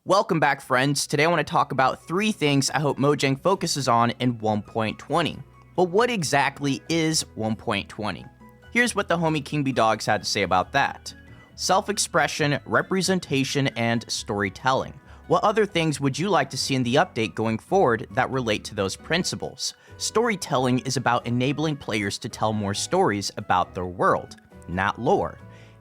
Welcome back, friends. Today I want to talk about 3 things I hope Mojang focuses on in 1.20. But what exactly is 1.20? Here's what the homie King B Dogs had to say about that. Self-expression, representation, and storytelling. What other things would you like to see in the update going forward that relate to those principles? Storytelling is about enabling players to tell more stories about their world, not lore.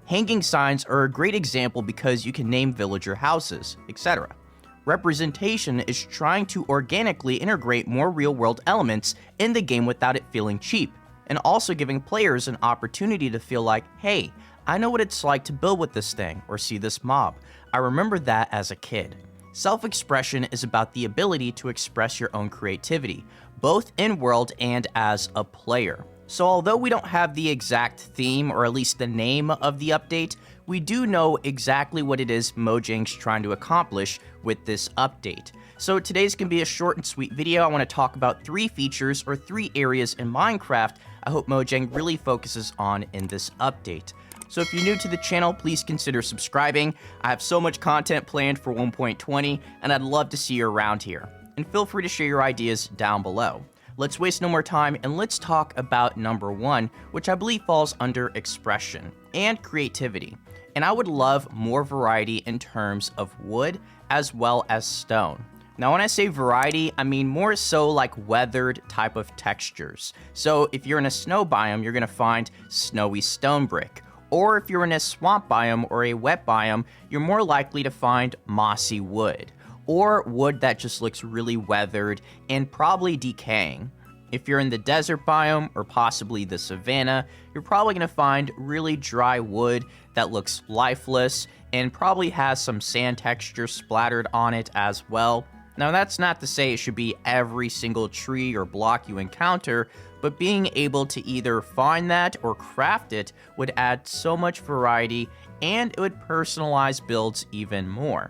Hanging signs are a great example because you can name villager houses, etc. Representation is trying to organically integrate more real-world elements in the game without it feeling cheap, and also giving players an opportunity to feel like, hey, I know what it's like to build with this thing or see this mob. I remember that as a kid. Self-expression is about the ability to express your own creativity, both in-world and as a player. So although we don't have the exact theme, or at least the name of the update, we do know exactly what it is Mojang's trying to accomplish with this update. So today's gonna be a short and sweet video. I want to talk about 3 features or 3 areas in Minecraft I hope Mojang really focuses on in this update. So if you're new to the channel, please consider subscribing. I have so much content planned for 1.20, and I'd love to see you around here. And feel free to share your ideas down below. Let's waste no more time and let's talk about number 1, which I believe falls under expression and creativity. And I would love more variety in terms of wood as well as stone. Now when I say variety, I mean more so like weathered type of textures. So if you're in a snow biome, you're gonna find snowy stone brick. Or if you're in a swamp biome or a wet biome, you're more likely to find mossy wood, or wood that just looks really weathered and probably decaying. If you're in the desert biome or possibly the savanna, you're probably going to find really dry wood that looks lifeless and probably has some sand texture splattered on it as well. Now that's not to say it should be every single tree or block you encounter, but being able to either find that or craft it would add so much variety, and it would personalize builds even more.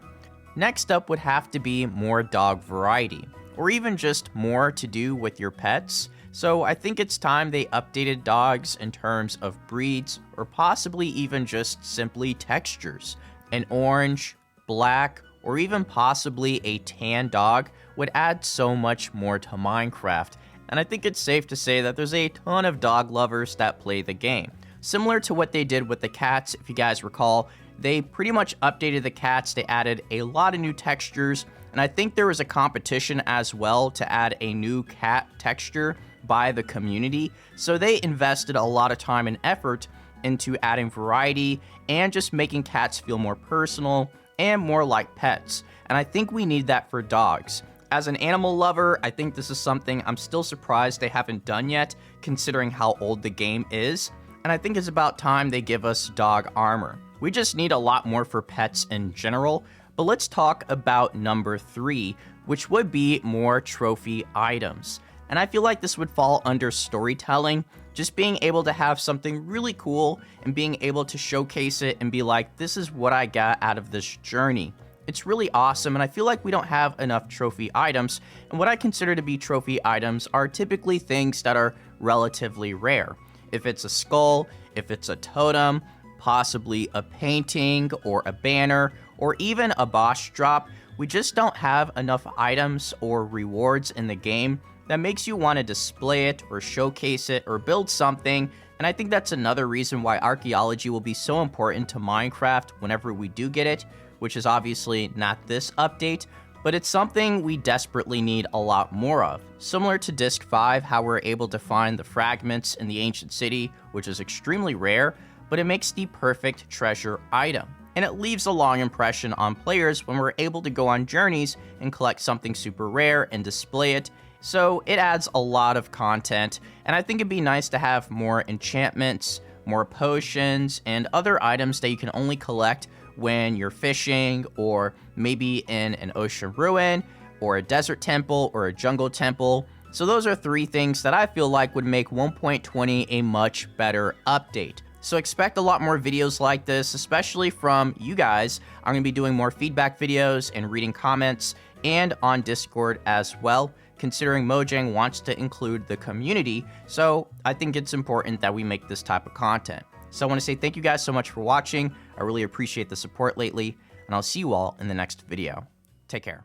Next up would have to be more dog variety, or even just more to do with your pets. So I think it's time they updated dogs in terms of breeds, or possibly even just simply textures. An orange, black, or even possibly a tan dog would add so much more to Minecraft, and I think it's safe to say that there's a ton of dog lovers that play the game. Similar to what they did with the cats, if you guys recall, they pretty much updated the cats. They added a lot of new textures, and I think there was a competition as well to add a new cat texture by the community. So they invested a lot of time and effort into adding variety and just making cats feel more personal and more like pets. And I think we need that for dogs. As an animal lover, I think this is something I'm still surprised they haven't done yet, considering how old the game is. And I think it's about time they give us dog armor. We just need a lot more for pets in general. But let's talk about number 3, which would be more trophy items. And I feel like this would fall under storytelling, just being able to have something really cool and being able to showcase it and be like, this is what I got out of this journey. It's really awesome, and I feel like we don't have enough trophy items, and what I consider to be trophy items are typically things that are relatively rare. If it's a skull, if it's a totem, possibly a painting or a banner, or even a boss drop, we just don't have enough items or rewards in the game that makes you want to display it or showcase it or build something. And I think that's another reason why archaeology will be so important to Minecraft whenever we do get it, which is obviously not this update, but it's something we desperately need a lot more of. Similar to Disc 5, how we're able to find the fragments in the ancient city, which is extremely rare, but it makes the perfect treasure item. And it leaves a long impression on players when we're able to go on journeys and collect something super rare and display it. So it adds a lot of content, and I think it'd be nice to have more enchantments, more potions, and other items that you can only collect when you're fishing, or maybe in an ocean ruin, or a desert temple, or a jungle temple. So those are 3 things that I feel like would make 1.20 a much better update. So expect a lot more videos like this, especially from you guys. I'm going to be doing more feedback videos and reading comments, and on Discord as well, considering Mojang wants to include the community. So I think it's important that we make this type of content. So I want to say thank you guys so much for watching. I really appreciate the support lately, and I'll see you all in the next video. Take care.